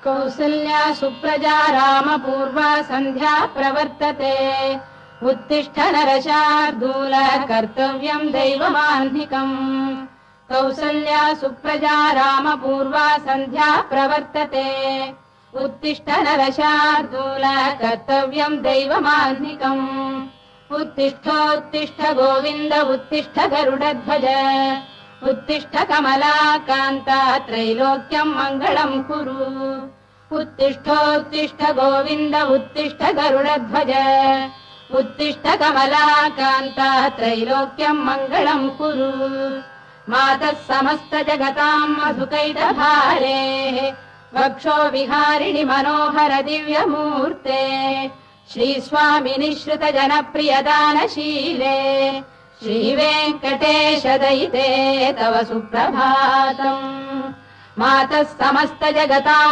कौसल्या सुप्रजा रामपूर्वा सन्ध्या प्रवर्तते उत्तिष्ठ नरशार्दूल कर्तव्यम् दैवमाह्निकम् कौसल्या सुप्रजा रामपूर्वा सन्ध्या प्रवर्तते उत्तिष्ठ नरशार्दूल कर्तव्यम् दैवमाह्निकम् उत्तिष्ठोत्तिष्ठ गोविन्द उत्तिष्ठ गरुडध्वज उत्तिष्ठ कमलाकान्ता त्रैलोक्यम् मङ्गलम् कुरु उत्तिष्ठोत्तिष्ठ गोविन्द उत्तिष्ठ गरुडध्वज उत्तिष्ठ कमलाकान्ता त्रैलोक्यम् मङ्गलम् कुरु मातः समस्त जगताम् मधुकैटभारेः वक्षो विहारिणि मनोहर दिव्यमूर्ते श्रीस्वामि निःश्रित जनप्रियदानशीले श्रीवेङ्कटेश दयिते तव सुप्रभातम् मातः समस्त जगताम्